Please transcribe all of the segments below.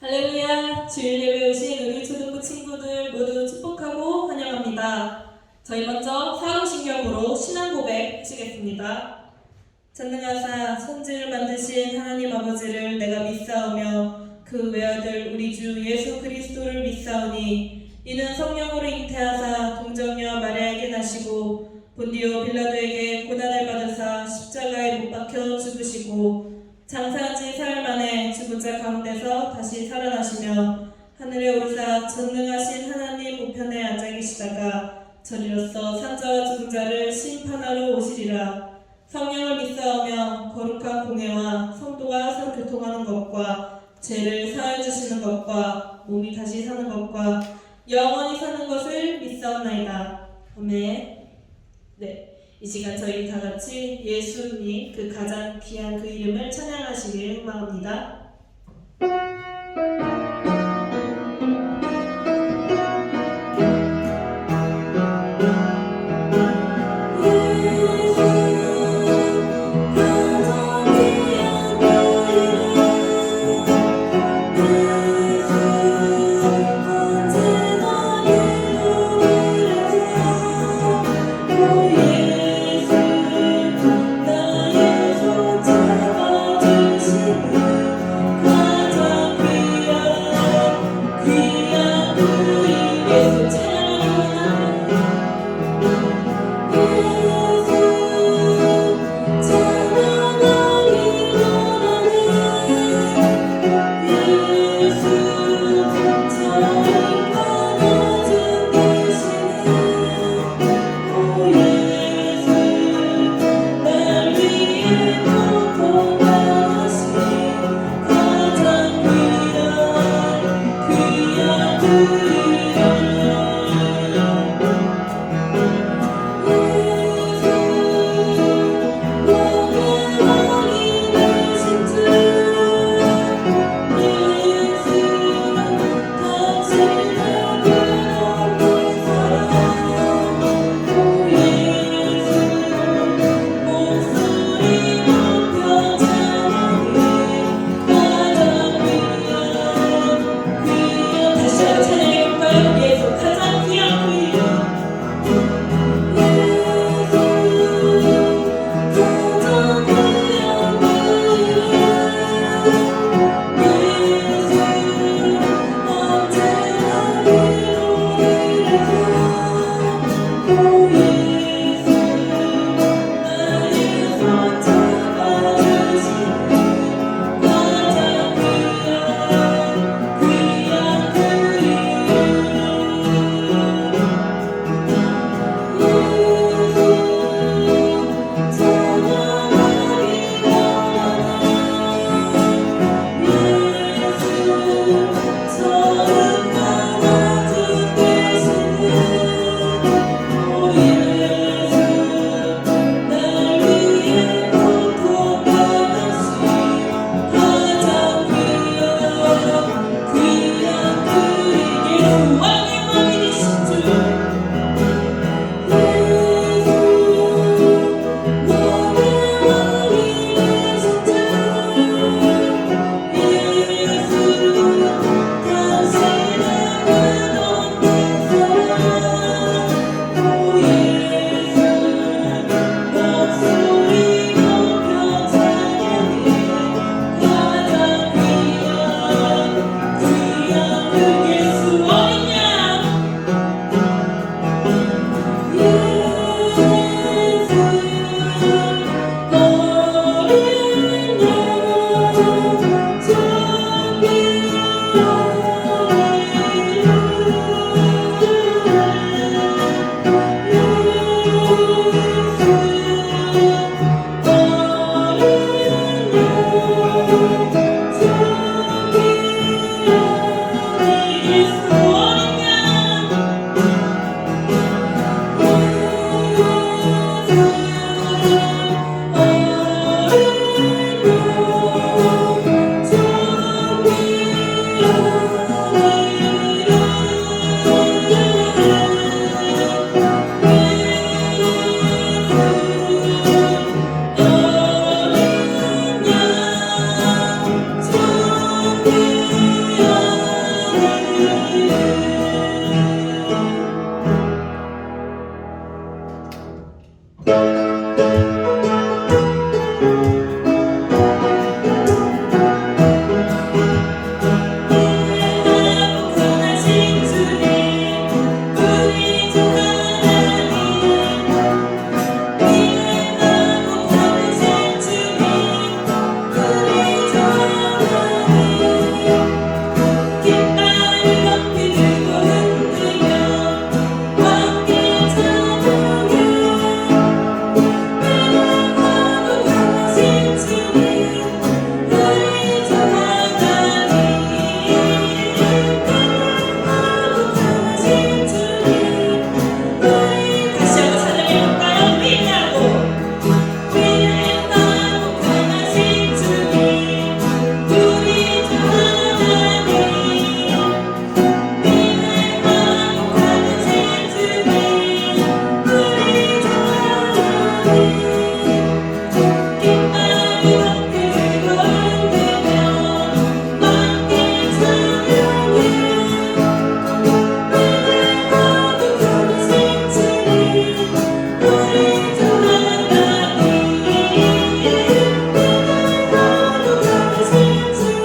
할렐루야! 주일 예배 오신 우리 초등부 친구들 모두 축복하고 환영합니다. 저희 먼저 사도신경으로 신앙 고백 하시겠습니다. 전능하사 천지를 만드신 하나님 아버지를 내가 믿사오며 그 외아들 우리 주 예수 그리스도를 믿사오니 이는 성령으로 잉태하사 동정녀 마리아에게 나시고 본디오 빌라도에게 고난을 받으사 십자가에 못 박혀 죽으시고 장사한 지 사흘 만에 죽은 자 가운데서 다시 살아나시며 하늘에 오르사 전능하신 하나님 우편에 앉아 계시다가 저리로서 산자와 죽은 자를 심판하러 오시리라. 성령을 믿사오며 거룩한 공회와 성도가 서로 교통하는 것과 죄를 사하여 주시는 것과 몸이 다시 사는 것과 영원히 사는 것을 믿사옵나이다. 아멘. 네. 이 시간 저희 다 같이 예수님 그 가장 귀한 그 이름을 찬양하시길 소망합니다.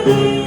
주의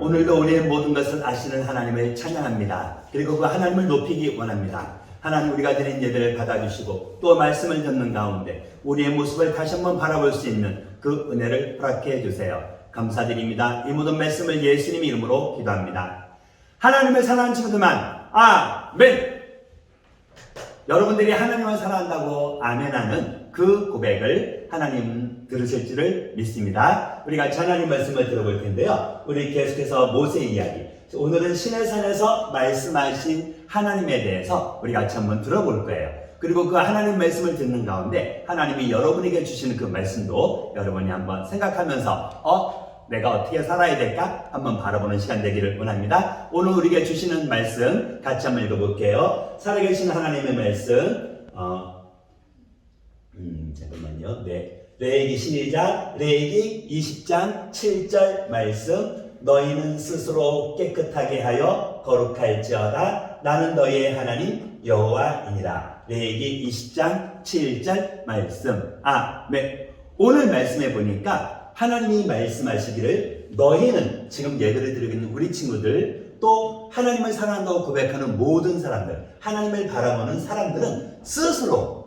오늘도 우리의 모든 것을 아시는 하나님을 찬양합니다. 그리고 그 하나님을 높이기 원합니다. 하나님, 우리가 드린 예배를 받아주시고 또 말씀을 듣는 가운데 우리의 모습을 다시 한번 바라볼 수 있는 그 은혜를 허락해 주세요. 감사드립니다. 이 모든 말씀을 예수님 이름으로 기도합니다. 하나님을 사랑하는 친구들만 아멘. 여러분들이 하나님을 사랑한다고 아멘하는 그 고백을 하나님 들으실 줄을 믿습니다. 우리 같이 하나님 말씀을 들어볼 텐데요. 우리 계속해서 모세 이야기, 오늘은 시내산에서 말씀하신 하나님에 대해서 우리 같이 한번 들어볼 거예요. 그리고 그 하나님 말씀을 듣는 가운데 하나님이 여러분에게 주시는 그 말씀도 여러분이 한번 생각하면서 내가 어떻게 살아야 될까? 한번 바라보는 시간 되기를 원합니다. 오늘 우리에게 주시는 말씀 같이 한번 읽어볼게요. 살아계신 하나님의 말씀, 잠깐만요. 네. 레위기 12장, 레위기 20장 7절 말씀. 너희는 스스로 깨끗하게 하여 거룩할지어다. 나는 너희의 하나님 여호와이니라. 레위기 20장 7절 말씀. 아멘. 오늘 말씀해 보니까 하나님이 말씀하시기를 너희는, 지금 예배를 드리고 있는 우리 친구들, 또 하나님을 사랑한다고 고백하는 모든 사람들, 하나님을 바라보는 사람들은 스스로,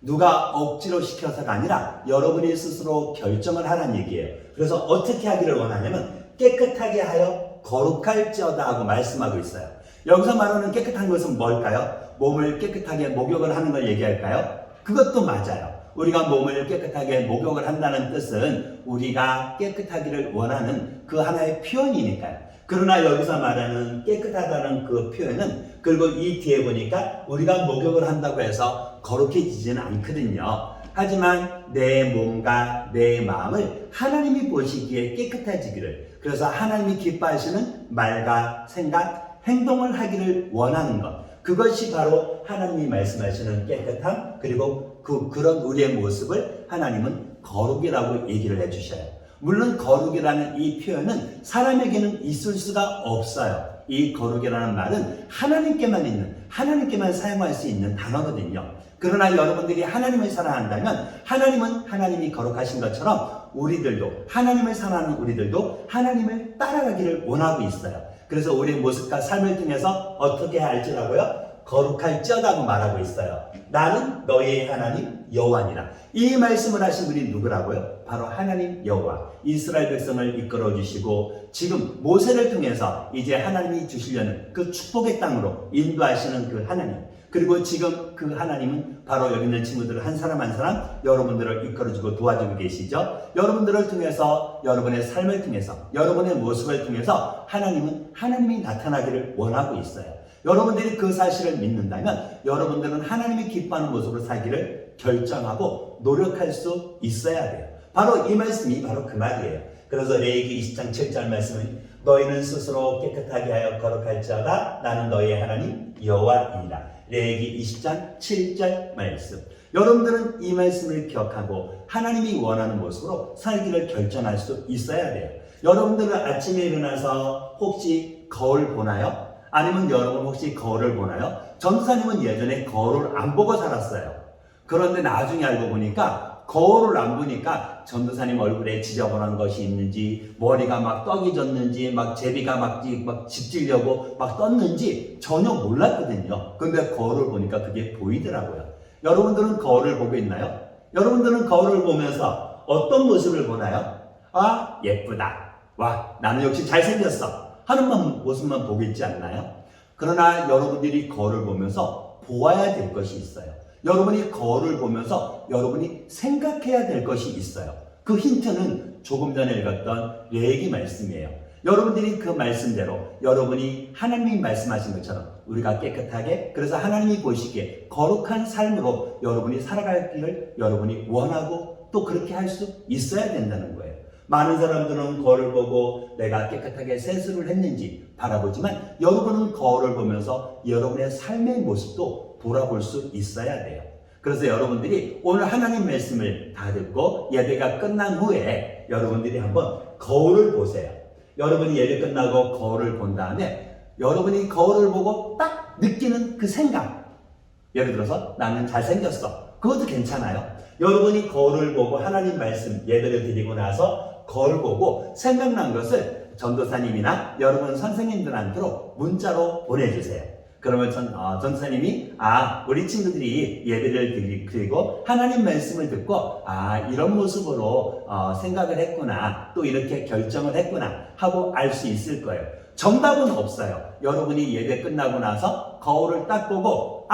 누가 억지로 시켜서가 아니라 여러분이 스스로 결정을 하라는 얘기예요. 그래서 어떻게 하기를 원하냐면 깨끗하게 하여 거룩할지어다 하고 말씀하고 있어요. 여기서 말하는 깨끗한 것은 뭘까요? 몸을 깨끗하게 목욕을 하는 걸 얘기할까요? 그것도 맞아요. 우리가 몸을 깨끗하게 목욕을 한다는 뜻은 우리가 깨끗하기를 원하는 그 하나의 표현이니까요. 그러나 여기서 말하는 깨끗하다는 그 표현은, 그리고 이 뒤에 보니까 우리가 목욕을 한다고 해서 거룩해지지는 않거든요. 하지만 내 몸과 내 마음을 하나님이 보시기에 깨끗해지기를, 그래서 하나님이 기뻐하시는 말과 생각, 행동을 하기를 원하는 것, 그것이 바로 하나님이 말씀하시는 깨끗함, 그리고 그런 우리의 모습을 하나님은 거룩이라고 얘기를 해주셔요. 물론 거룩이라는 이 표현은 사람에게는 있을 수가 없어요. 이 거룩이라는 말은 하나님께만 있는, 하나님께만 사용할 수 있는 단어거든요. 그러나 여러분들이 하나님을 사랑한다면 하나님은 하나님이 거룩하신 것처럼 우리들도, 하나님을 사랑하는 우리들도 하나님을 따라가기를 원하고 있어요. 그래서 우리의 모습과 삶을 통해서 어떻게 할지라고요? 거룩할지어다고 말하고 있어요. 나는 너희의 하나님 여호와니라. 이 말씀을 하신 분이 누구라고요? 바로 하나님 여호와, 이스라엘 백성을 이끌어 주시고 지금 모세를 통해서 이제 하나님이 주시려는 그 축복의 땅으로 인도하시는 그 하나님, 그리고 지금 그 하나님은 바로 여기 있는 친구들 한 사람 한 사람 여러분들을 이끌어주고 도와주고 계시죠. 여러분들을 통해서, 여러분의 삶을 통해서, 여러분의 모습을 통해서 하나님은 하나님이 나타나기를 원하고 있어요. 여러분들이 그 사실을 믿는다면 여러분들은 하나님이 기뻐하는 모습으로 살기를 결정하고 노력할 수 있어야 돼요. 바로 이 말씀이 바로 그 말이에요. 그래서 레위기 20장 7절 말씀은 너희는 스스로 깨끗하게 하여 거룩할지어다. 나는 너희의 하나님 여호와이니라. 레위기 20장 7절 말씀. 여러분들은 이 말씀을 기억하고 하나님이 원하는 모습으로 살기를 결정할 수 있어야 돼요. 여러분들은 아침에 일어나서 혹시 거울 보나요? 아니면 여러분 혹시 거울을 보나요? 전도사님은 예전에 거울을 안 보고 살았어요. 그런데 나중에 알고 보니까 거울을 안 보니까 전도사님 얼굴에 지저분한 것이 있는지, 머리가 막 떡이 졌는지, 막 제비가 막 집지려고 막 떴는지 전혀 몰랐거든요. 근데 거울을 보니까 그게 보이더라고요. 여러분들은 거울을 보고 있나요? 여러분들은 거울을 보면서 어떤 모습을 보나요? 아, 예쁘다. 와, 나는 역시 잘생겼어. 하는 모습만 보고 있지 않나요? 그러나 여러분들이 거울을 보면서 보아야 될 것이 있어요. 여러분이 거울을 보면서 여러분이 생각해야 될 것이 있어요. 그 힌트는 조금 전에 읽었던 레위기 말씀이에요. 여러분들이 그 말씀대로 여러분이 하나님이 말씀하신 것처럼 우리가 깨끗하게, 그래서 하나님이 보시기에 거룩한 삶으로 여러분이 살아가기를 여러분이 원하고 또 그렇게 할 수 있어야 된다는 거예요. 많은 사람들은 거울을 보고 내가 깨끗하게 세수를 했는지 바라보지만 여러분은 거울을 보면서 여러분의 삶의 모습도 돌아볼 수 있어야 돼요. 그래서 여러분들이 오늘 하나님 말씀을 다 듣고 예배가 끝난 후에 여러분들이 한번 거울을 보세요. 여러분이 예배 끝나고 거울을 본 다음에 여러분이 거울을 보고 딱 느끼는 그 생각, 예를 들어서 나는 잘생겼어. 그것도 괜찮아요. 여러분이 거울을 보고 하나님 말씀 예배를 드리고 나서 거울 보고 생각난 것을 전도사님이나 여러분 선생님들한테로 문자로 보내주세요. 그러면 전도사님이 우리 친구들이 예배를 드리고 하나님 말씀을 듣고 이런 모습으로 생각을 했구나, 또 이렇게 결정을 했구나 하고 알 수 있을 거예요. 정답은 없어요. 여러분이 예배 끝나고 나서 거울을 딱 보고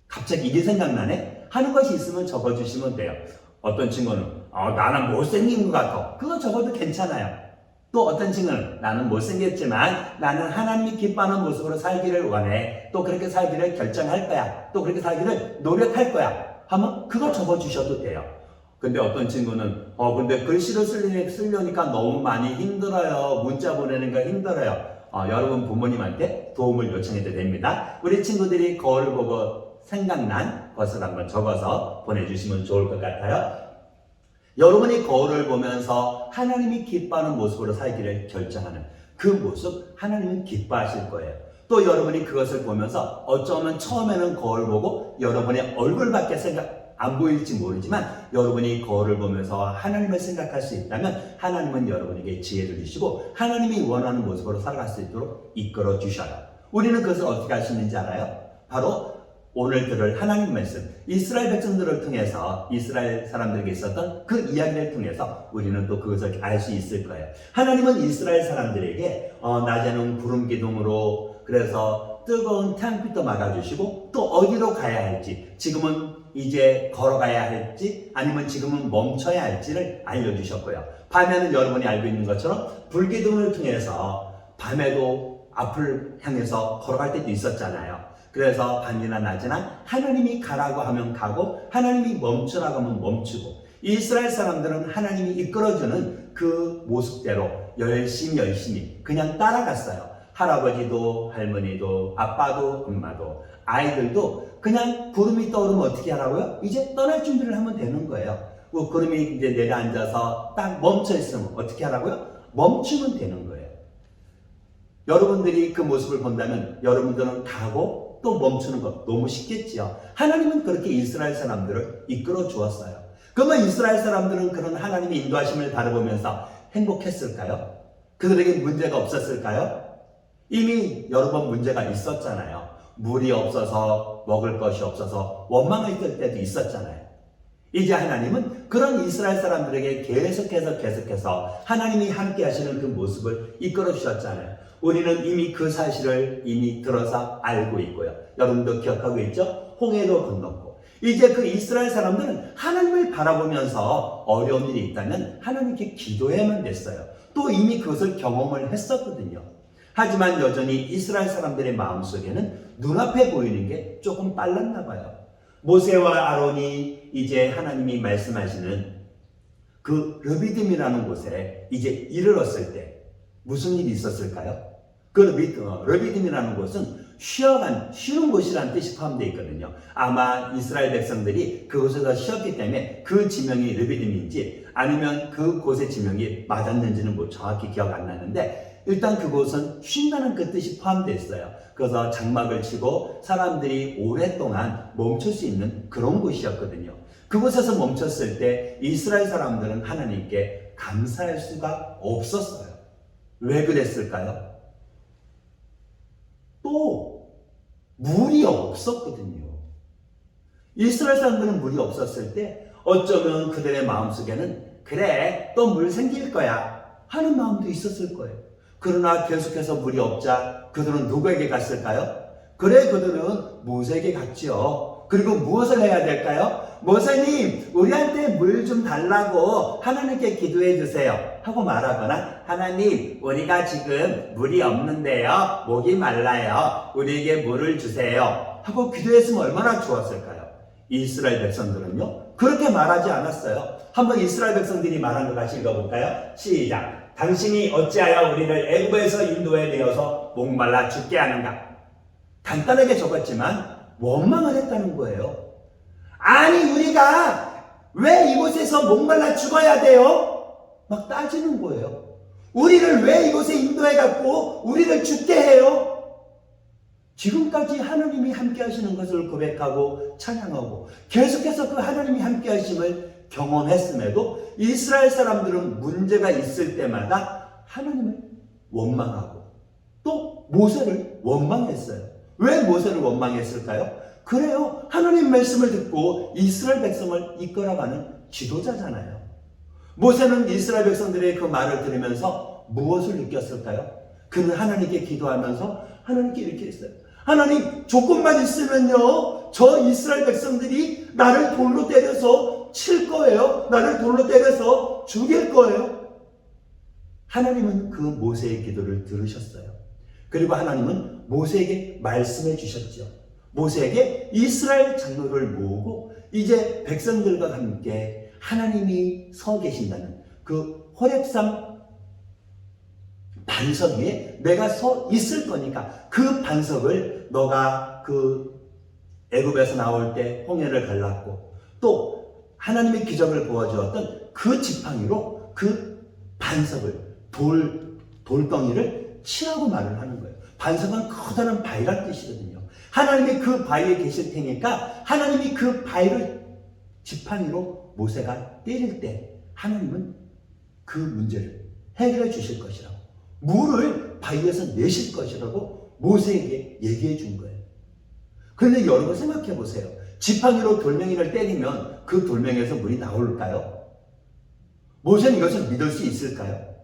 갑자기 이게 생각나네 하는 것이 있으면 적어주시면 돼요. 어떤 친구는 나는 못생긴 것 같아. 그거 적어도 괜찮아요. 또 어떤 친구는 나는 못생겼지만 나는 하나님이 기뻐하는 모습으로 살기를 원해. 또 그렇게 살기를 결정할 거야. 또 그렇게 살기를 노력할 거야. 하면 그거 적어주셔도 돼요. 근데 어떤 친구는 근데 글씨를 쓰려니까 너무 많이 힘들어요. 문자 보내는 거 힘들어요. 여러분 부모님한테 도움을 요청해도 됩니다. 우리 친구들이 거울을 보고 생각난 것을 한번 적어서 보내주시면 좋을 것 같아요. 여러분이 거울을 보면서 하나님이 기뻐하는 모습으로 살기를 결정하는 그 모습, 하나님은 기뻐하실 거예요. 또 여러분이 그것을 보면서 어쩌면 처음에는 거울 보고 여러분의 얼굴밖에 안 보일지 모르지만 여러분이 거울을 보면서 하나님을 생각할 수 있다면 하나님은 여러분에게 지혜를 주시고 하나님이 원하는 모습으로 살아갈 수 있도록 이끌어 주셔요. 우리는 그것을 어떻게 할 수 있는지 알아요? 바로 오늘 들을 하나님 말씀, 이스라엘 백성들을 통해서 이스라엘 사람들에게 있었던 그 이야기를 통해서 우리는 또 그것을 알 수 있을 거예요. 하나님은 이스라엘 사람들에게 낮에는 구름 기둥으로 그래서 뜨거운 태양빛도 막아주시고 또 어디로 가야 할지, 지금은 이제 걸어가야 할지 아니면 지금은 멈춰야 할지를 알려주셨고요. 밤에는 여러분이 알고 있는 것처럼 불기둥을 통해서 밤에도 앞을 향해서 걸어갈 때도 있었잖아요. 그래서 밤이나 낮이나 하나님이 가라고 하면 가고 하나님이 멈추라고 하면 멈추고, 이스라엘 사람들은 하나님이 이끌어주는 그 모습대로 열심히 그냥 따라갔어요. 할아버지도 할머니도 아빠도 엄마도 아이들도 그냥 구름이 떠오르면 어떻게 하라고요? 이제 떠날 준비를 하면 되는 거예요. 구름이 이제 내려앉아서 딱 멈춰 있으면 어떻게 하라고요? 멈추면 되는 거예요. 여러분들이 그 모습을 본다면 여러분들은 가고 또 멈추는 것 너무 쉽겠지요. 하나님은 그렇게 이스라엘 사람들을 이끌어 주었어요. 그러면 이스라엘 사람들은 그런 하나님의 인도하심을 바라보면서 행복했을까요? 그들에게 문제가 없었을까요? 이미 여러 번 문제가 있었잖아요. 물이 없어서 먹을 것이 없어서 원망했을 때도 있었잖아요. 이제 하나님은 그런 이스라엘 사람들에게 계속해서 하나님이 함께 하시는 그 모습을 이끌어 주셨잖아요. 우리는 이미 그 사실을 이미 들어서 알고 있고요. 여러분도 기억하고 있죠? 홍해도 건넜고. 이제 그 이스라엘 사람들은 하나님을 바라보면서 어려운 일이 있다면 하나님께 기도해야만 됐어요. 또 이미 그것을 경험을 했었거든요. 하지만 여전히 이스라엘 사람들의 마음속에는 눈앞에 보이는 게 조금 빨랐나 봐요. 모세와 아론이 이제 하나님이 말씀하시는 그 르비딤이라는 곳에 이제 이르렀을 때 무슨 일이 있었을까요? 그 르비딤이라는 곳은 쉬는 곳이라는 뜻이 포함되어 있거든요. 아마 이스라엘 백성들이 그곳에서 쉬었기 때문에 그 지명이 르비딤인지 아니면 그곳의 지명이 맞았는지는 정확히 기억 안 나는데, 일단 그곳은 쉰다는 그 뜻이 포함되어 있어요. 그래서 장막을 치고 사람들이 오랫동안 멈출 수 있는 그런 곳이었거든요. 그곳에서 멈췄을 때 이스라엘 사람들은 하나님께 감사할 수가 없었어요. 왜 그랬을까요? 또 물이 없었거든요. 이스라엘 사람들은 물이 없었을 때 어쩌면 그들의 마음속에는 그래 또 물 생길 거야 하는 마음도 있었을 거예요. 그러나 계속해서 물이 없자 그들은 누구에게 갔을까요? 그래, 그들은 모세에게 갔지요. 그리고 무엇을 해야 될까요? 모세님, 우리한테 물 좀 달라고 하나님께 기도해 주세요 하고 말하거나, 하나님, 우리가 지금 물이 없는데요, 목이 말라요, 우리에게 물을 주세요 하고 기도했으면 얼마나 좋았을까요? 이스라엘 백성들은요 그렇게 말하지 않았어요. 한번 이스라엘 백성들이 말한 것 같이 읽어볼까요? 시작. 당신이 어찌하여 우리를 애굽에서 인도해 내어서 목말라 죽게 하는가? 간단하게 적었지만 원망을 했다는 거예요. 아니, 우리가 왜 이곳에서 목말라 죽어야 돼요? 막 따지는 거예요. 우리를 왜 이곳에 인도해 갖고 우리를 죽게 해요? 지금까지 하나님이 함께 하시는 것을 고백하고 찬양하고 계속해서 그 하나님이 함께 하심을 경험했음에도 이스라엘 사람들은 문제가 있을 때마다 하나님을 원망하고 또 모세를 원망했어요. 왜 모세를 원망했을까요? 그래요. 하나님 말씀을 듣고 이스라엘 백성을 이끌어가는 지도자잖아요. 모세는 이스라엘 백성들의 그 말을 들으면서 무엇을 느꼈을까요? 그는 하나님께 기도하면서 하나님께 이렇게 했어요. 하나님, 조금만 있으면요, 저 이스라엘 백성들이 나를 돌로 때려서 칠 거예요. 나를 돌로 때려서 죽일 거예요. 하나님은 그 모세의 기도를 들으셨어요. 그리고 하나님은 모세에게 말씀해 주셨죠. 모세에게 이스라엘 장로를 모으고 이제 백성들과 함께 하나님이 서 계신다는 그 호렙산 반석 위에 내가 서 있을 거니까 그 반석을 너가 그 애굽에서 나올 때 홍해를 갈랐고 또 하나님의 기적을 보여주었던 그 지팡이로 그 반석을 돌덩이를 치라고 말을 하는 거예요. 반석은 커다란 바위란 뜻이거든요. 하나님이 그 바위에 계실 테니까 하나님이 그 바위를 지팡이로 모세가 때릴 때 하나님은 그 문제를 해결해 주실 것이라고, 물을 바위에서 내실 것이라고 모세에게 얘기해 준 거예요. 그런데 여러분 생각해 보세요. 지팡이로 돌멩이를 때리면 그 돌멩이에서 물이 나올까요? 모세는 이것을 믿을 수 있을까요?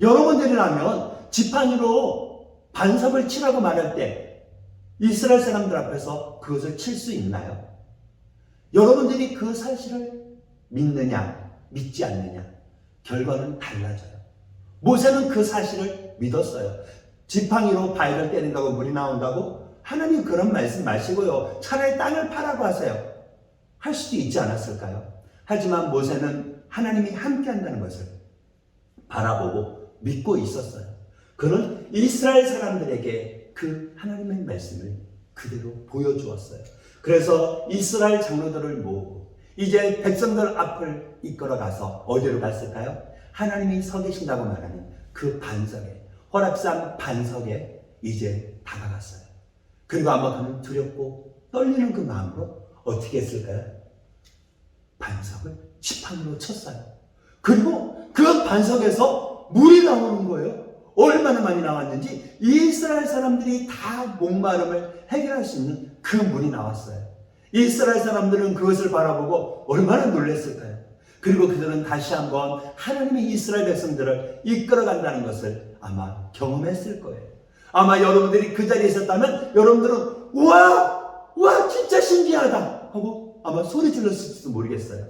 여러분들이라면 지팡이로 반석을 치라고 말할 때 이스라엘 사람들 앞에서 그것을 칠 수 있나요? 여러분들이 그 사실을 믿느냐, 믿지 않느냐, 결과는 달라져요. 모세는 그 사실을 믿었어요. 지팡이로 바위를 때린다고 물이 나온다고? 하나님 그런 말씀 마시고요. 차라리 땅을 파라고 하세요. 할 수도 있지 않았을까요? 하지만 모세는 하나님이 함께 한다는 것을 바라보고 믿고 있었어요. 그는 이스라엘 사람들에게 그 하나님의 말씀을 그대로 보여주었어요. 그래서 이스라엘 장로들을 모으고 이제 백성들 앞을 이끌어가서 어디로 갔을까요? 하나님이 서 계신다고 말하는 그 반석에, 호렙산 반석에 이제 다가갔어요. 그리고 아마 그는 두렵고 떨리는 그 마음으로 어떻게 했을까요? 반석을 지팡이로 쳤어요. 그리고 그 반석에서 물이 나오는 거예요. 얼마나 많이 나왔는지 이스라엘 사람들이 다 목마름을 해결할 수 있는 그 물이 나왔어요. 이스라엘 사람들은 그것을 바라보고 얼마나 놀랐을까요? 그리고 그들은 다시 한번 하나님의 이스라엘 백성들을 이끌어간다는 것을 아마 경험했을 거예요. 아마 여러분들이 그 자리에 있었다면 여러분들은 우와 진짜 신기하다 하고 아마 소리 질렀을지도 모르겠어요.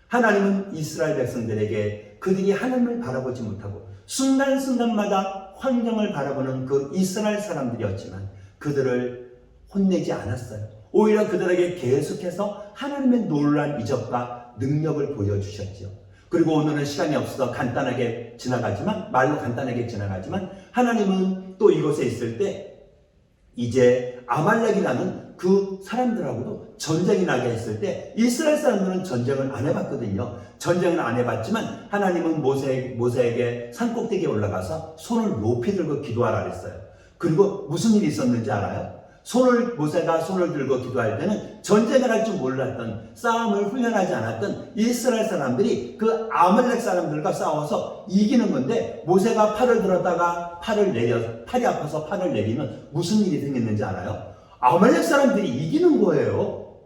하나님은 이스라엘 백성들에게 그들이 하나님을 바라보지 못하고 순간순간마다 환경을 바라보는 그 이스라엘 사람들이었지만 그들을 혼내지 않았어요. 오히려 그들에게 계속해서 하나님의 놀라운 이적과 능력을 보여주셨죠. 그리고 오늘은 시간이 없어서 간단하게 지나가지만, 말로 간단하게 지나가지만 하나님은 또 이곳에 있을 때 이제 아말렉이라는 그 사람들하고도 전쟁이 나게 했을 때 이스라엘 사람들은 전쟁을 안 해봤거든요. 전쟁을 안 해봤지만 하나님은 모세에게 산꼭대기에 올라가서 손을 높이 들고 기도하라 그랬어요. 그리고 무슨 일이 있었는지 알아요? 모세가 손을 들고 기도할 때는 전쟁을 할 줄 몰랐던, 싸움을 훈련하지 않았던 이스라엘 사람들이 그 아말렉 사람들과 싸워서 이기는 건데 모세가 팔을 들었다가 팔이 아파서 팔을 내리면 무슨 일이 생겼는지 알아요? 아말렉 사람들이 이기는 거예요.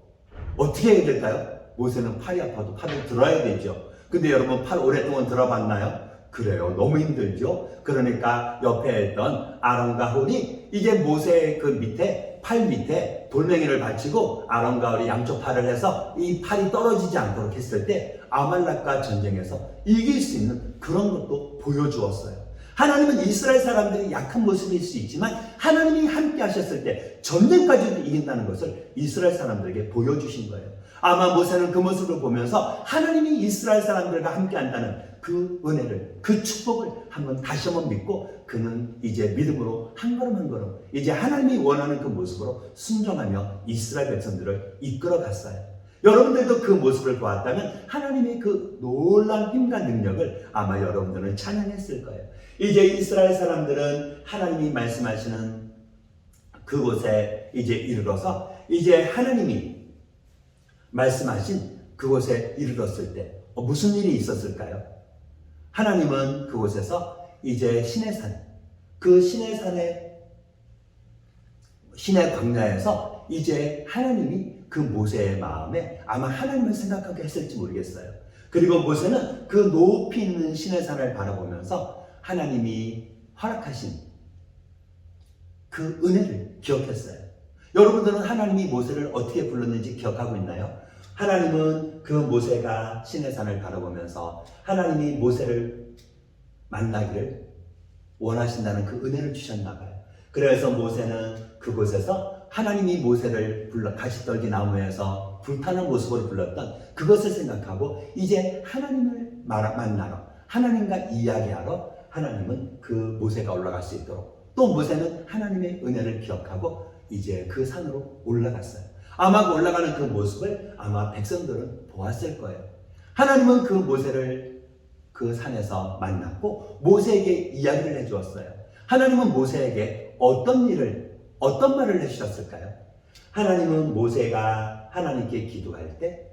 어떻게 해야 될까요? 모세는 팔이 아파도 팔을 들어야 되죠. 근데 여러분 팔 오랫동안 들어봤나요? 그래요. 너무 힘들죠. 그러니까 옆에 있던 아론과 홀이 이제 모세의 그 밑에, 팔 밑에 돌멩이를 받치고 아론과 홀이 양쪽 팔을 해서 이 팔이 떨어지지 않도록 했을 때 아말렉과 전쟁에서 이길 수 있는 그런 것도 보여주었어요. 하나님은 이스라엘 사람들이 약한 모습일 수 있지만 하나님이 함께 하셨을 때 전쟁까지도 이긴다는 것을 이스라엘 사람들에게 보여주신 거예요. 아마 모세는 그 모습을 보면서 하나님이 이스라엘 사람들과 함께 한다는 그 은혜를, 그 축복을 다시 한번 믿고 그는 이제 믿음으로 한 걸음 한 걸음 이제 하나님이 원하는 그 모습으로 순종하며 이스라엘 백성들을 이끌어 갔어요. 여러분들도 그 모습을 보았다면 하나님의 그 놀라운 힘과 능력을 아마 여러분들은 찬양했을 거예요. 이제 이스라엘 사람들은 하나님이 말씀하시는 그곳에 이제 이르러서 이제 하나님이 말씀하신 그곳에 이르렀을 때 무슨 일이 있었을까요? 하나님은 그곳에서 이제 시내산, 그 시내산의 시내 광야에서 이제 하나님이 그 모세의 마음에 아마 하나님을 생각하게 했을지 모르겠어요. 그리고 모세는 그 높이 있는 시내산을 바라보면서 하나님이 허락하신 그 은혜를 기억했어요. 여러분들은 하나님이 모세를 어떻게 불렀는지 기억하고 있나요? 하나님은 그 모세가 시내산을 바라보면서 하나님이 모세를 만나기를 원하신다는 그 은혜를 주셨나 봐요. 그래서 모세는 그곳에서 하나님이 모세를 불러 가시떨기 나무에서 불타는 모습으로 불렀던 그것을 생각하고 이제 하나님을 만나러, 하나님과 이야기하러 하나님은 그 모세가 올라갈 수 있도록, 또 모세는 하나님의 은혜를 기억하고 이제 그 산으로 올라갔어요. 아마 올라가는 그 모습을 아마 백성들은 보았을 거예요. 하나님은 그 모세를 그 산에서 만났고 모세에게 이야기를 해주었어요. 하나님은 모세에게 어떤 말을 해주셨을까요? 하나님은 모세가 하나님께 기도할 때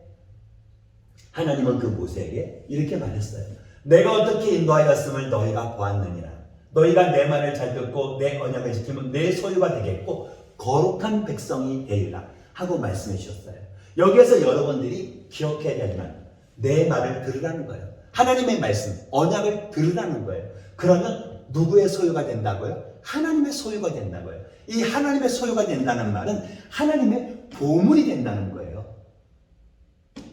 하나님은 그 모세에게 이렇게 말했어요. 내가 어떻게 인도하였음을 너희가 보았느니라. 너희가 내 말을 잘 듣고 내 언약을 지키면 내 소유가 되겠고 거룩한 백성이 되리라 하고 말씀해 주셨어요. 여기에서 여러분들이 기억해야 되지만 내 말을 들으라는 거예요. 하나님의 말씀, 언약을 들으라는 거예요. 그러면 누구의 소유가 된다고요? 하나님의 소유가 된다고요. 이 하나님의 소유가 된다는 말은 하나님의 보물이 된다는 거예요.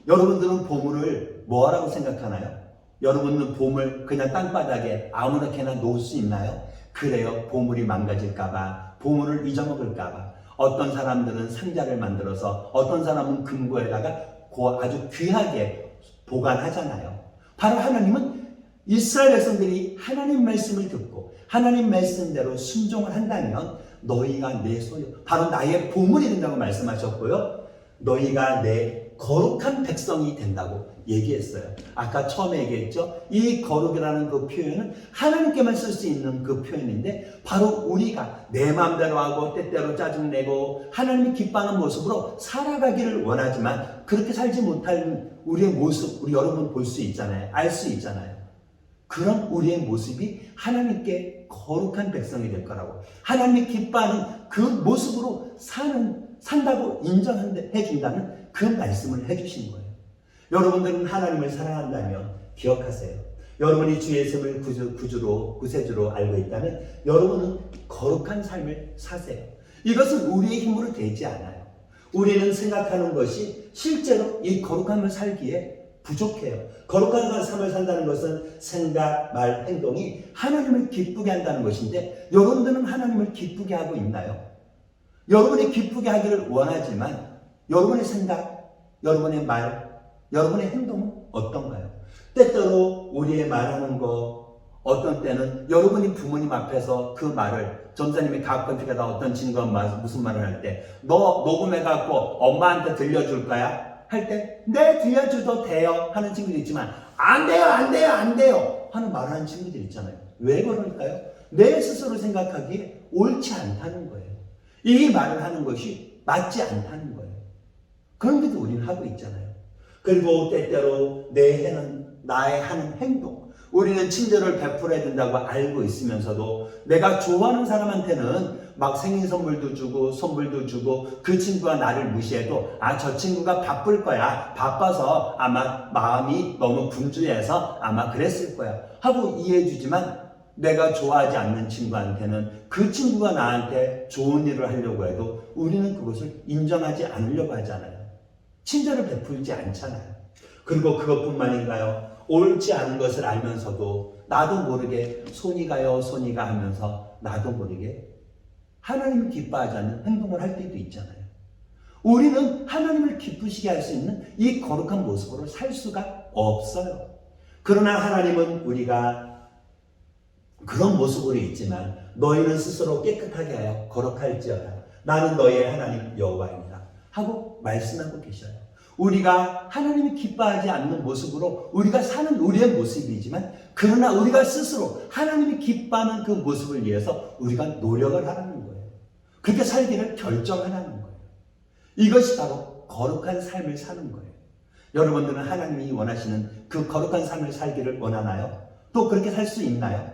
여러분들은 보물을 뭐라고 생각하나요? 여러분은 보물 그냥 땅바닥에 아무렇게나 놓을 수 있나요? 그래요. 보물이 망가질까봐, 보물을 잊어먹을까봐. 어떤 사람들은 상자를 만들어서 어떤 사람은 금고에다가 아주 귀하게 보관하잖아요. 바로 하나님은 이스라엘 백성들이 하나님 말씀을 듣고 하나님 말씀대로 순종을 한다면 너희가 내 소유, 바로 나의 보물이 된다고 말씀하셨고요. 너희가 내 거룩한 백성이 된다고 얘기했어요. 아까 처음에 얘기했죠. 이 거룩이라는 그 표현은 하나님께만 쓸 수 있는 그 표현인데 바로 우리가 내 마음대로 하고 때때로 짜증내고 하나님이 기뻐하는 모습으로 살아가기를 원하지만 그렇게 살지 못할 우리의 모습, 우리 여러분 볼 수 있잖아요. 알 수 있잖아요. 그런 우리의 모습이 하나님께 거룩한 백성이 될 거라고, 하나님이 기뻐하는 그 모습으로 산다고 인정해 준다는 그 말씀을 해주신 거예요. 여러분들은 하나님을 사랑한다면 기억하세요. 여러분이 주 예수를 구세주로 알고 있다면 여러분은 거룩한 삶을 사세요. 이것은 우리의 힘으로 되지 않아요. 우리는 생각하는 것이 실제로 이 거룩함을 살기에 부족해요. 거룩한 삶을 산다는 것은 생각, 말, 행동이 하나님을 기쁘게 한다는 것인데 여러분들은 하나님을 기쁘게 하고 있나요? 여러분이 기쁘게 하기를 원하지만 여러분의 생각, 여러분의 말, 여러분의 행동은 어떤가요? 때때로 우리의 말하는 거, 어떤 때는 여러분이 부모님 앞에서 그 말을, 전사님이 가끔씩 가다 어떤 친구가 무슨 말을 할 때 너 녹음해갖고 엄마한테 들려줄 거야? 할 때 네 들려줘도 돼요 하는 친구들이 있지만 안 돼요 하는 말을 하는 친구들이 있잖아요. 왜 그럴까요? 내 스스로 생각하기에 옳지 않다는 거예요. 이 말을 하는 것이 맞지 않다는 거예요. 그런데도 우리는 하고 있잖아요. 그리고 때때로 나의 하는 행동, 우리는 친절을 베풀어야 된다고 알고 있으면서도 내가 좋아하는 사람한테는 막 생일 선물도 주고 선물도 주고 그 친구가 나를 무시해도 저 친구가 바쁠 거야, 바빠서 아마 마음이 너무 분주해서 아마 그랬을 거야 하고 이해해 주지만 내가 좋아하지 않는 친구한테는 그 친구가 나한테 좋은 일을 하려고 해도 우리는 그것을 인정하지 않으려고 하잖아요. 친절을 베풀지 않잖아요. 그리고 그것뿐만인가요? 옳지 않은 것을 알면서도 나도 모르게 손이 가요 하면서 나도 모르게 하나님을 기뻐하지 않는 행동을 할 때도 있잖아요. 우리는 하나님을 기쁘시게 할 수 있는 이 거룩한 모습으로 살 수가 없어요. 그러나 하나님은 우리가 그런 모습으로 있지만 너희는 스스로 깨끗하게 하여 거룩할지어다. 나는 너희의 하나님 여호와이니라 하고 말씀하고 계셔요. 우리가 하나님이 기뻐하지 않는 모습으로 우리가 사는 우리의 모습이지만 그러나 우리가 스스로 하나님이 기뻐하는 그 모습을 위해서 우리가 노력을 하라는 거예요. 그렇게 살기를 결정하라는 거예요. 이것이 바로 거룩한 삶을 사는 거예요. 여러분들은 하나님이 원하시는 그 거룩한 삶을 살기를 원하나요? 또 그렇게 살 수 있나요?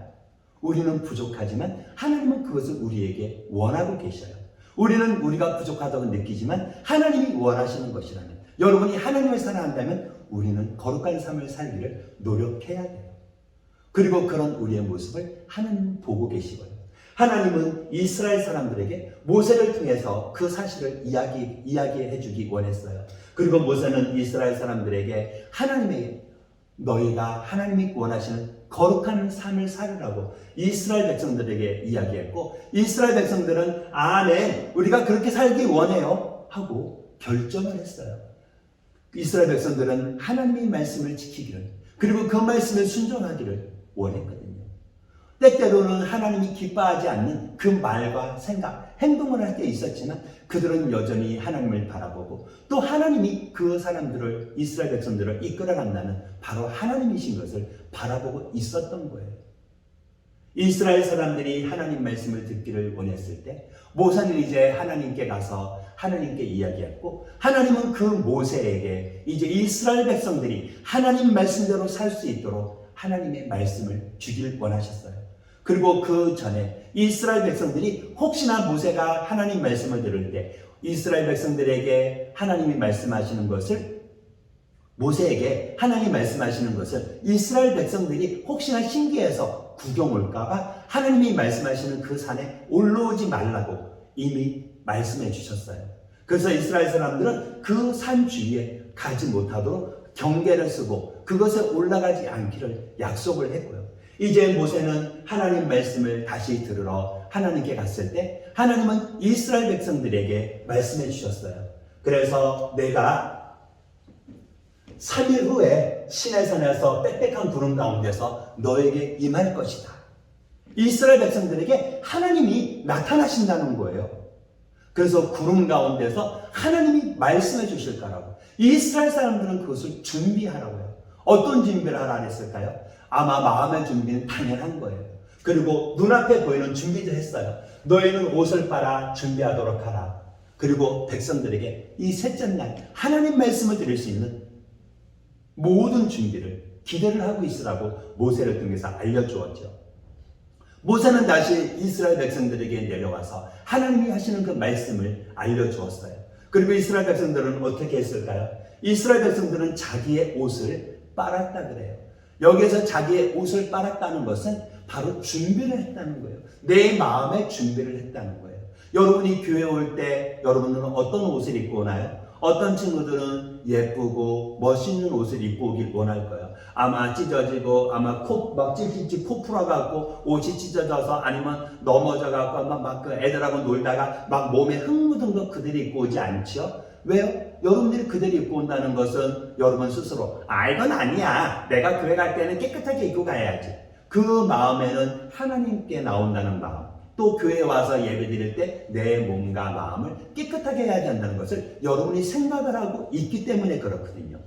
우리는 부족하지만 하나님은 그것을 우리에게 원하고 계셔요. 우리는 우리가 부족하다고 느끼지만 하나님이 원하시는 것이라면, 여러분이 하나님을 사랑한다면 우리는 거룩한 삶을 살기를 노력해야 돼요. 그리고 그런 우리의 모습을 하나님은 보고 계시고요. 하나님은 이스라엘 사람들에게 모세를 통해서 그 사실을 이야기해 주기 원했어요. 그리고 모세는 이스라엘 사람들에게 너희가 하나님이 원하시는 거룩한 삶을 살으라고 이스라엘 백성들에게 이야기했고, 이스라엘 백성들은 아멘, 우리가 그렇게 살기 원해요 하고 결정을 했어요. 이스라엘 백성들은 하나님의 말씀을 지키기를, 그리고 그 말씀에 순종하기를 원했거든요. 때때로는 하나님이 기뻐하지 않는 그 말과 생각, 행동을 할 때 있었지만 그들은 여전히 하나님을 바라보고, 또 하나님이 그 사람들을, 이스라엘 백성들을 이끌어 간다는 바로 하나님이신 것을 바라보고 있었던 거예요. 이스라엘 사람들이 하나님 말씀을 듣기를 원했을 때 모세는 이제 하나님께 가서 하나님께 이야기했고, 하나님은 그 모세에게 이제 이스라엘 백성들이 하나님 말씀대로 살 수 있도록 하나님의 말씀을 주길 원하셨어요. 그리고 그 전에 이스라엘 백성들이 혹시나 모세가 하나님 말씀을 들을 때 이스라엘 백성들에게 하나님이 말씀하시는 것을, 모세에게 하나님 말씀하시는 것을 이스라엘 백성들이 혹시나 신기해서 구경 올까봐 하나님이 말씀하시는 그 산에 올라오지 말라고 이미 말씀해 주셨어요. 그래서 이스라엘 사람들은 그 산 주위에 가지 못하도록 경계를 쓰고 그것에 올라가지 않기를 약속을 했고요. 이제 모세는 하나님 말씀을 다시 들으러 하나님께 갔을 때 하나님은 이스라엘 백성들에게 말씀해 주셨어요. 그래서 내가 3일 후에 시내산에서 빽빽한 구름 가운데서 너에게 임할 것이다. 이스라엘 백성들에게 하나님이 나타나신다는 거예요. 그래서 구름 가운데서 하나님이 말씀해 주실 거라고. 이스라엘 사람들은 그것을 준비하라고요. 어떤 준비를 하라 했을까요? 아마 마음의 준비는 당연한 거예요. 그리고 눈앞에 보이는 준비도 했어요. 너희는 옷을 빨아 준비하도록 하라. 그리고 백성들에게 이 셋째 날 하나님 말씀을 들을 수 있는 모든 준비를, 기대를 하고 있으라고 모세를 통해서 알려주었죠. 모세는 다시 이스라엘 백성들에게 내려와서 하나님이 하시는 그 말씀을 알려주었어요. 그리고 이스라엘 백성들은 어떻게 했을까요? 이스라엘 백성들은 자기의 옷을 빨았다 그래요. 여기에서 자기의 옷을 빨았다는 것은 바로 준비를 했다는 거예요. 내 마음의 준비를 했다는 거예요. 여러분이 교회 올 때 여러분들은 어떤 옷을 입고 오나요? 어떤 친구들은 예쁘고 멋있는 옷을 입고 오길 원할 거예요. 아마 찢어지고, 아마 막 찔찔찔 코 풀어갖고 옷이 찢어져서, 아니면 넘어져갖고 막 그 애들하고 놀다가 막 몸에 흙 묻은 거 그들이 입고 오지 않죠? 왜요? 여러분들이 그대로 입고 온다는 것은 여러분 스스로 이건 아니야, 내가 교회 갈 때는 깨끗하게 입고 가야지, 그 마음에는 하나님께 나온다는 마음, 또 교회에 와서 예배 드릴 때 내 몸과 마음을 깨끗하게 해야 된다는 것을 여러분이 생각을 하고 있기 때문에 그렇거든요.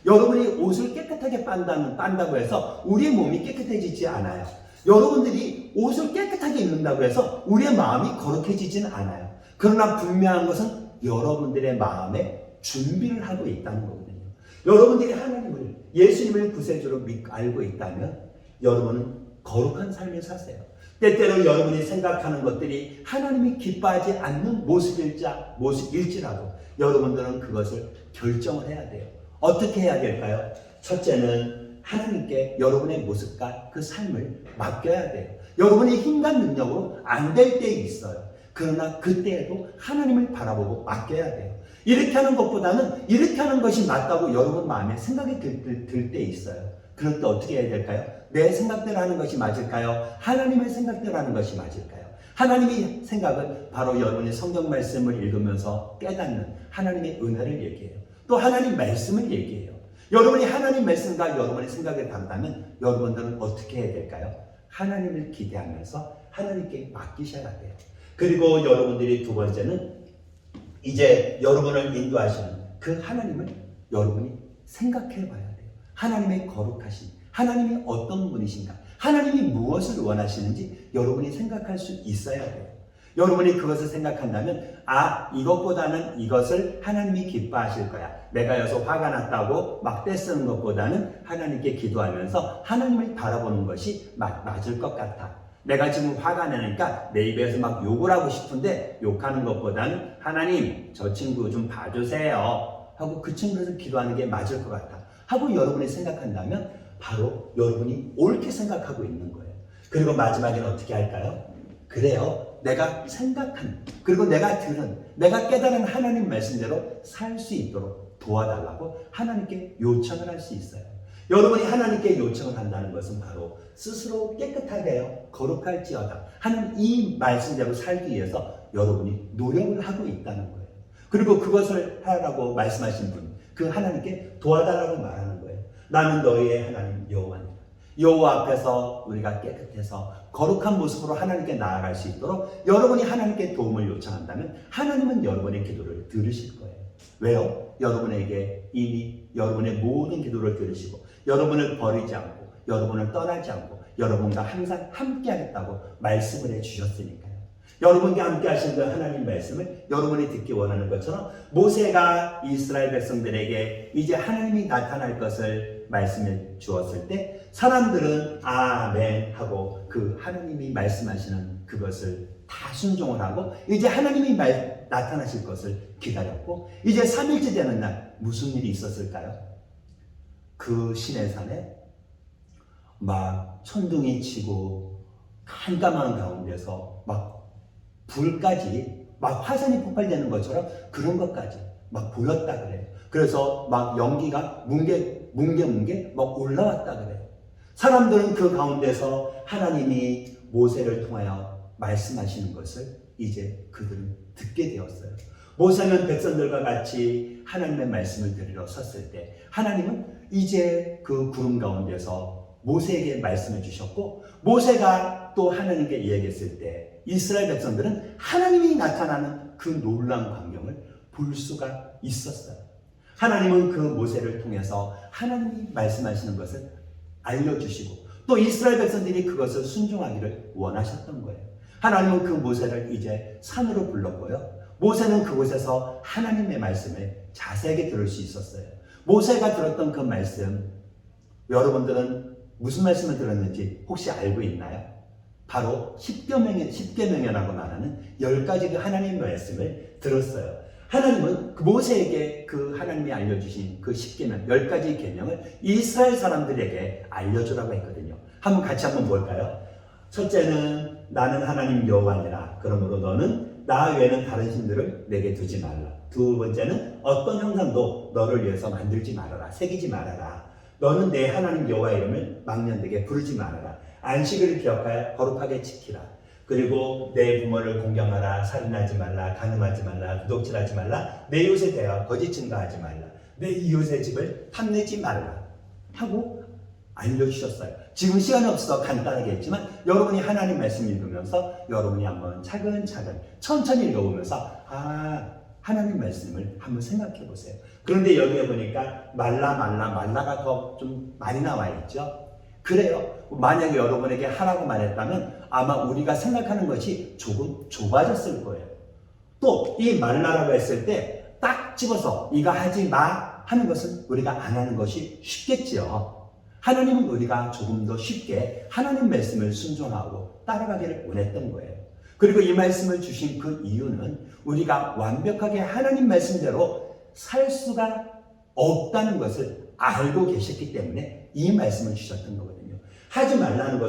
여러분이 옷을 깨끗하게 빤다고 해서 우리의 몸이 깨끗해지지 않아요. 여러분들이 옷을 깨끗하게 입는다고 해서 우리의 마음이 거룩해지진 않아요. 그러나 분명한 것은 여러분들의 마음에 준비를 하고 있다는 거거든요. 여러분들이 하나님을, 예수님을 구세주로 알고 있다면 여러분은 거룩한 삶을 사세요. 때때로 여러분이 생각하는 것들이 하나님이 기뻐하지 않는 모습일지라도 여러분들은 그것을 결정을 해야 돼요. 어떻게 해야 될까요? 첫째는 하나님께 여러분의 모습과 그 삶을 맡겨야 돼요. 여러분의 힘과 능력으로 안 될 때 있어요. 그러나 그때에도 하나님을 바라보고 맡겨야 돼요. 이렇게 하는 것보다는 이렇게 하는 것이 맞다고 여러분 마음에 생각이 들 때 있어요. 그럴 때 어떻게 해야 될까요? 내 생각대로 하는 것이 맞을까요? 하나님의 생각대로 하는 것이 맞을까요? 하나님의 생각은 바로 여러분의 성경 말씀을 읽으면서 깨닫는 하나님의 은혜를 얘기해요. 또 하나님 말씀을 얘기해요. 여러분이 하나님 말씀과 여러분의 생각이 다르다면 여러분들은 어떻게 해야 될까요? 하나님을 기대하면서 하나님께 맡기셔야 돼요. 그리고 여러분들이 두 번째는 이제 여러분을 인도하시는 그 하나님을 여러분이 생각해 봐야 돼요. 하나님의 거룩하신, 하나님이 어떤 분이신가, 하나님이 무엇을 원하시는지 여러분이 생각할 수 있어야 돼요. 여러분이 그것을 생각한다면 이것보다는 이것을 하나님이 기뻐하실 거야. 내가 여기서 화가 났다고 막 떼쓰는 것보다는 하나님께 기도하면서 하나님을 바라보는 것이 맞을 것 같아. 내가 지금 화가 나니까 내 입에서 막 욕을 하고 싶은데 욕하는 것보다는 하나님 저 친구 좀 봐주세요 하고 그 친구에서 기도하는 게 맞을 것 같아 하고 여러분이 생각한다면 바로 여러분이 옳게 생각하고 있는 거예요. 그리고 마지막에는 어떻게 할까요? 그래요. 내가 생각한 그리고 내가 들은 내가 깨달은 하나님 말씀대로 살 수 있도록 도와달라고 하나님께 요청을 할 수 있어요. 여러분이 하나님께 요청을 한다는 것은 바로 스스로 깨끗하게 하여 거룩할지어다 하는 이 말씀대로 살기 위해서 여러분이 노력을 하고 있다는 거예요. 그리고 그것을 하라고 말씀하신 분, 그 하나님께 도와달라고 말하는 거예요. 나는 너희의 하나님 여호와니라. 여호와 앞에서 우리가 깨끗해서 거룩한 모습으로 하나님께 나아갈 수 있도록 여러분이 하나님께 도움을 요청한다면 하나님은 여러분의 기도를 들으실 거예요. 왜요? 여러분에게 이미 여러분의 모든 기도를 들으시고 여러분을 버리지 않고 여러분을 떠나지 않고 여러분과 항상 함께 하겠다고 말씀을 해주셨으니까요. 여러분과 함께 하신 그 하나님 말씀을 여러분이 듣기 원하는 것처럼 모세가 이스라엘 백성들에게 이제 하나님이 나타날 것을 말씀해 주었을 때 사람들은 아멘 하고 그 하나님이 말씀하시는 그것을 다 순종을 하고 이제 하나님이 나타나실 것을 기다렸고 이제 3일째 되는 날 무슨 일이 있었을까요? 그 시내산에 막 천둥이 치고 깜깜한 가운데서 막 불까지 막 화산이 폭발되는 것처럼 그런 것까지 막 보였다 그래요. 그래서 막 연기가 뭉게 막 올라왔다 그래요. 사람들은 그 가운데서 하나님이 모세를 통하여 말씀하시는 것을 이제 그들은 듣게 되었어요. 모세는 백성들과 같이 하나님의 말씀을 들으러 섰을 때 하나님은 이제 그 구름 가운데서 모세에게 말씀해 주셨고 모세가 또 하나님께 이야기했을 때 이스라엘 백성들은 하나님이 나타나는 그 놀라운 광경을 볼 수가 있었어요. 하나님은 그 모세를 통해서 하나님이 말씀하시는 것을 알려주시고 또 이스라엘 백성들이 그것을 순종하기를 원하셨던 거예요. 하나님은 그 모세를 이제 산으로 불렀고요. 모세는 그곳에서 하나님의 말씀을 자세하게 들을 수 있었어요. 모세가 들었던 그 말씀, 여러분들은 무슨 말씀을 들었는지 혹시 알고 있나요? 바로 십계명이라고 말하는 10가지 그 하나님의 말씀을 들었어요. 하나님은 그 모세에게 그 하나님이 알려주신 그 10계명, 10가지 계명을 이스라엘 사람들에게 알려주라고 했거든요. 같이 한번 볼까요? 첫째는 나는 하나님 여호와니라. 그러므로 너는 나 외에는 다른 신들을 내게 두지 말라. 두 번째는 어떤 형상도 너를 위해서 만들지 말아라. 새기지 말아라. 너는 내 하나님 여호와 이름을 망령되게 부르지 말아라. 안식을 기억하여 거룩하게 지키라. 그리고 내 부모를 공경하라. 살인하지 말라. 간음하지 말라. 도둑질하지 말라. 내 이웃에 대하여 거짓 증거하지 말라. 내 이웃의 집을 탐내지 말라 하고 알려주셨어요. 지금 시간이 없어서 간단하게 했지만 여러분이 하나님 말씀 읽으면서 여러분이 한번 차근차근 천천히 읽어보면서 하나님 말씀을 한번 생각해 보세요. 그런데 여기에 보니까 말라가 더 좀 많이 나와 있죠. 그래요. 만약에 여러분에게 하라고 말했다면 아마 우리가 생각하는 것이 조금 좁아졌을 거예요. 또 이 말라라고 했을 때 딱 집어서 이거 하지 마 하는 것은 우리가 안 하는 것이 쉽겠지요. 하나님은 우리가 조금 더 쉽게 하나님 말씀을 순종하고 따라가기를 원했던 거예요. 그리고 이 말씀을 주신 그 이유는 우리가 완벽하게 하나님 말씀대로 살 수가 없다는 것을 알고 계셨기 때문에 이 말씀을 주셨던 거거든요. 하지 말라는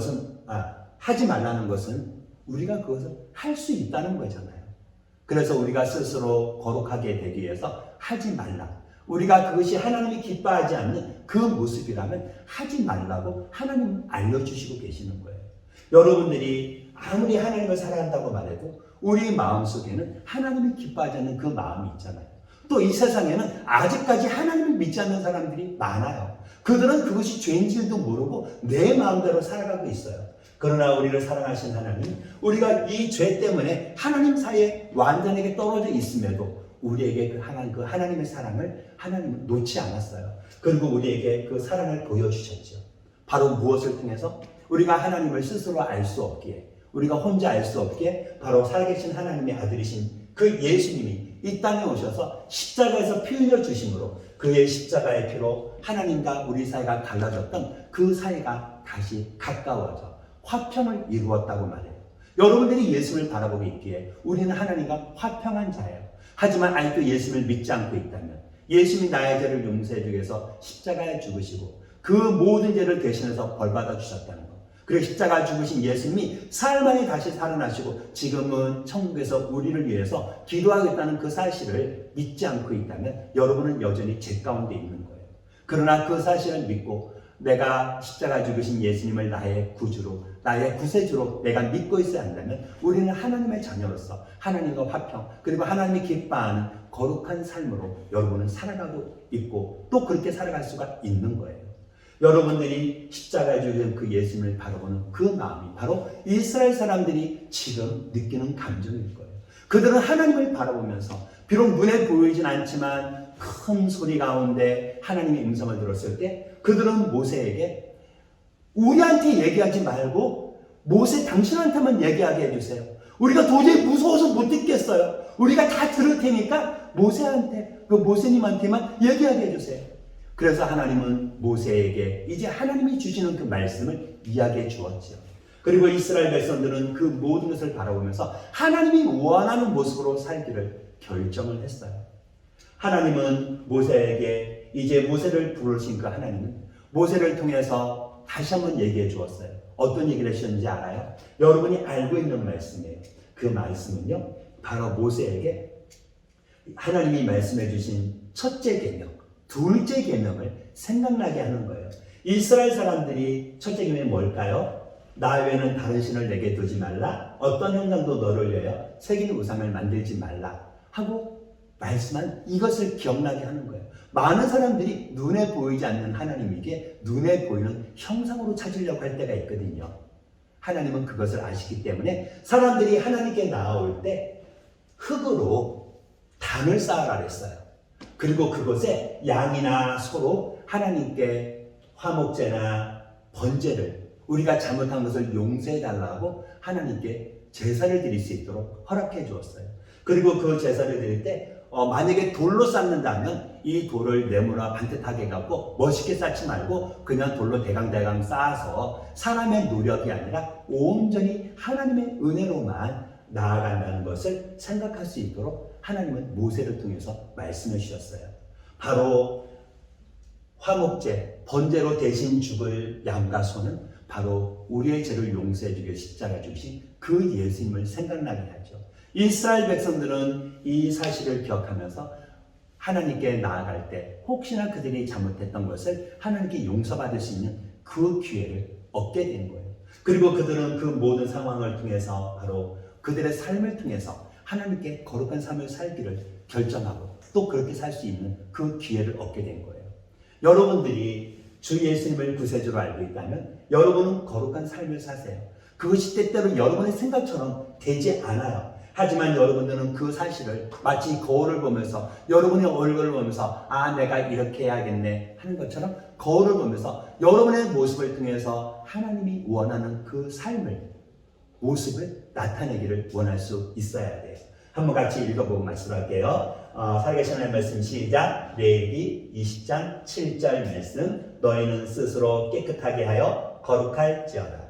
것은 우리가 그것을 할 수 있다는 거잖아요. 그래서 우리가 스스로 거룩하게 되기 위해서 하지 말라. 우리가 그것이 하나님이 기뻐하지 않는 그 모습이라면 하지 말라고 하나님은 알려주시고 계시는 거예요. 여러분들이 아무리 하나님을 사랑한다고 말해도 우리 마음속에는 하나님이 기뻐하지 않는 그 마음이 있잖아요. 또 이 세상에는 아직까지 하나님을 믿지 않는 사람들이 많아요. 그들은 그것이 죄인지도 모르고 내 마음대로 살아가고 있어요. 그러나 우리를 사랑하신 하나님, 우리가 이 죄 때문에 하나님 사이에 완전하게 떨어져 있음에도 우리에게 그 하나님의 사랑을 하나님은 놓지 않았어요. 그리고 우리에게 그 사랑을 보여주셨죠. 바로 무엇을 통해서? 우리가 하나님을 스스로 알 수 없기에 우리가 혼자 알 수 없게 바로 살아계신 하나님의 아들이신 그 예수님이 이 땅에 오셔서 십자가에서 피 흘려 주심으로 그의 십자가의 피로 하나님과 우리 사이가 갈라졌던 그 사이가 다시 가까워져 화평을 이루었다고 말해요. 여러분들이 예수를 바라보고 있기에 우리는 하나님과 화평한 자예요. 하지만 아직도 예수를 믿지 않고 있다면, 예수님이 나의 죄를 용서해 주기 위해서 십자가에 죽으시고 그 모든 죄를 대신해서 벌받아 주셨다는 것, 그리고 십자가에 죽으신 예수님이 사흘 만에 다시 살아나시고 지금은 천국에서 우리를 위해서 기도하겠다는 그 사실을 믿지 않고 있다면 여러분은 여전히 죄 가운데 있는 거예요. 그러나 그 사실을 믿고 내가 십자가에 죽으신 예수님을 나의 구주로, 나의 구세주로 내가 믿고 있어야 한다면 우리는 하나님의 자녀로서 하나님과 화평, 그리고 하나님이 기뻐하는 거룩한 삶으로 여러분은 살아가고 있고 또 그렇게 살아갈 수가 있는 거예요. 여러분들이 십자가에 죽은 그 예수님을 바라보는 그 마음이 바로 이스라엘 사람들이 지금 느끼는 감정일 거예요. 그들은 하나님을 바라보면서 비록 눈에 보이진 않지만 큰 소리 가운데 하나님의 음성을 들었을 때 그들은 모세에게 우리한테 얘기하지 말고 모세 당신한테만 얘기하게 해주세요. 우리가 도저히 무서워서 못 듣겠어요. 우리가 다 들을 테니까 모세한테, 그 모세님한테만 얘기하게 해주세요. 그래서 하나님은 모세에게 이제 하나님이 주시는 그 말씀을 이야기해 주었죠. 그리고 이스라엘 백성들은 그 모든 것을 바라보면서 하나님이 원하는 모습으로 살기를 결정을 했어요. 하나님은 모세에게 이제 모세를 부르신 그 하나님은 모세를 통해서 다시 한번 얘기해 주었어요. 어떤 얘기를 하셨는지 알아요? 여러분이 알고 있는 말씀이에요. 그 말씀은요, 바로 모세에게 하나님이 말씀해 주신 첫째 계명, 둘째 계명을 생각나게 하는 거예요. 이스라엘 사람들이 첫째 계명이 뭘까요? 나 외에는 다른 신을 내게 두지 말라. 어떤 형상도 너를 위하여 새긴 우상을 만들지 말라 하고 말씀한 이것을 기억나게 하는 거예요. 많은 사람들이 눈에 보이지 않는 하나님에게 눈에 보이는 형상으로 찾으려고 할 때가 있거든요. 하나님은 그것을 아시기 때문에 사람들이 하나님께 나아올 때 흙으로 단을 쌓으라 그랬어요. 그리고 그곳에 양이나 소로 하나님께 화목제나 번제를, 우리가 잘못한 것을 용서해 달라고 하나님께 제사를 드릴 수 있도록 허락해 주었어요. 그리고 그 제사를 드릴 때 만약에 돌로 쌓는다면 이 돌을 네모나 반듯하게 갖고 멋있게 쌓지 말고 그냥 돌로 대강대강 쌓아서 사람의 노력이 아니라 온전히 하나님의 은혜로만 나아간다는 것을 생각할 수 있도록 하나님은 모세를 통해서 말씀해 주셨어요. 바로 화목제, 번제로 대신 죽을 양과 소는 바로 우리의 죄를 용서해 주기 위해 십자가에 죽으신 그 예수님을 생각나게 하죠. 이스라엘 백성들은 이 사실을 기억하면서 하나님께 나아갈 때 혹시나 그들이 잘못했던 것을 하나님께 용서받을 수 있는 그 기회를 얻게 된 거예요. 그리고 그들은 그 모든 상황을 통해서 바로 그들의 삶을 통해서 하나님께 거룩한 삶을 살기를 결정하고 또 그렇게 살 수 있는 그 기회를 얻게 된 거예요. 여러분들이 주 예수님을 구세주로 알고 있다면 여러분은 거룩한 삶을 사세요. 그것이 때때로 여러분의 생각처럼 되지 않아요. 하지만 여러분들은 그 사실을 마치 거울을 보면서 여러분의 얼굴을 보면서 내가 이렇게 해야겠네 하는 것처럼 거울을 보면서 여러분의 모습을 통해서 하나님이 원하는 그 삶을, 모습을 나타내기를 원할 수 있어야 돼요. 한번 같이 읽어보고 말씀할게요. 살아계신 하나님 말씀 시작. 레위기 20장 7절 말씀. 너희는 스스로 깨끗하게 하여 거룩할지어다.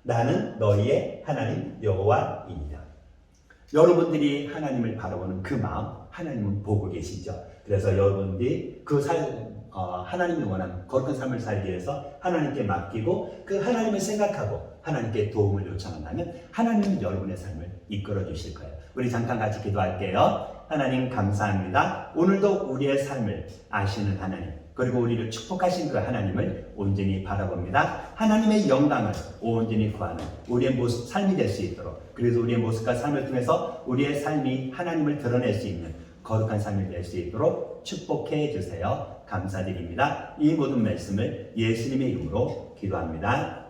나는 너희의 하나님 여호와입니다. 여러분들이 하나님을 바라보는 그 마음 하나님은 보고 계시죠. 그래서 여러분들이 그 하나님이 원하는 거룩한 삶을 살기 위해서 하나님께 맡기고 그 하나님을 생각하고 하나님께 도움을 요청한다면 하나님은 여러분의 삶을 이끌어 주실 거예요. 우리 잠깐 같이 기도할게요. 하나님 감사합니다. 오늘도 우리의 삶을 아시는 하나님, 그리고 우리를 축복하신 그 하나님을 온전히 바라봅니다. 하나님의 영광을 온전히 구하는 우리의 모습, 삶이 될 수 있도록, 그래서 우리의 모습과 삶을 통해서 우리의 삶이 하나님을 드러낼 수 있는 거룩한 삶이 될 수 있도록 축복해 주세요. 감사드립니다. 이 모든 말씀을 예수님의 이름으로 기도합니다.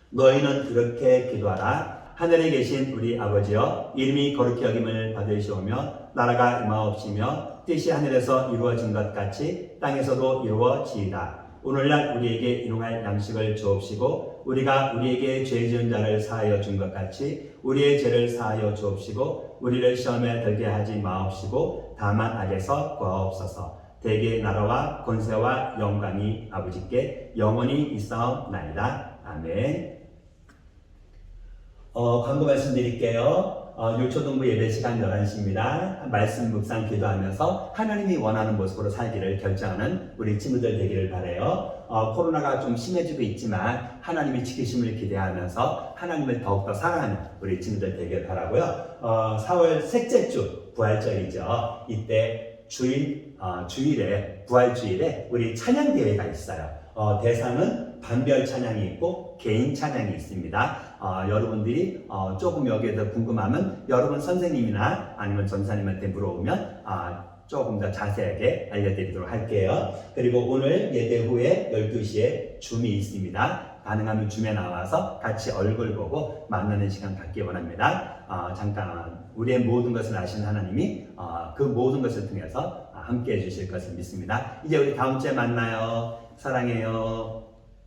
너희는 그렇게 기도하라. 하늘에 계신 우리 아버지여, 이름이 거룩히 여김을 받으시오며 나라가 임하옵시며 뜻이 하늘에서 이루어진 것 같이 땅에서도 이루어지이다. 오늘날 우리에게 일용할 양식을 주옵시고 주시고 우리가 우리에게 죄 지은 자를 사하여 준 것 같이 우리의 죄를 사하여 주옵시고 우리를 시험에 들게 하지 마옵시고 다만 악에서 구하옵소서. 대개의 나라와 권세와 영광이 아버지께 영원히 있사옵나이다. 아멘. 광고 말씀드릴게요. 요초동부 예배 시간 11시입니다. 말씀 묵상 기도하면서 하나님이 원하는 모습으로 살기를 결정하는 우리 친구들 되기를 바라요. 코로나가 좀 심해지고 있지만 하나님의 지키심을 기대하면서 하나님을 더욱더 사랑하는 우리 친구들 되기를 바라고요. 4월 셋째 주 부활절이죠. 이때 주일에 부활주일에 우리 찬양 대회가 있어요. 대상은 반별 찬양이 있고 개인 찬양이 있습니다. 여러분들이 조금 여기에 더 궁금하면 여러분 선생님이나 아니면 전사님한테 물어보면 조금 더 자세하게 알려드리도록 할게요. 그리고 오늘 예배 후에 12시에 줌이 있습니다. 가능하면 줌에 나와서 같이 얼굴 보고 만나는 시간 갖기 원합니다. 잠깐 우리의 모든 것을 아신 하나님이 그 모든 것을 통해서 함께 해주실 것을 믿습니다. 이제 우리 다음 주에 만나요. 사랑해요.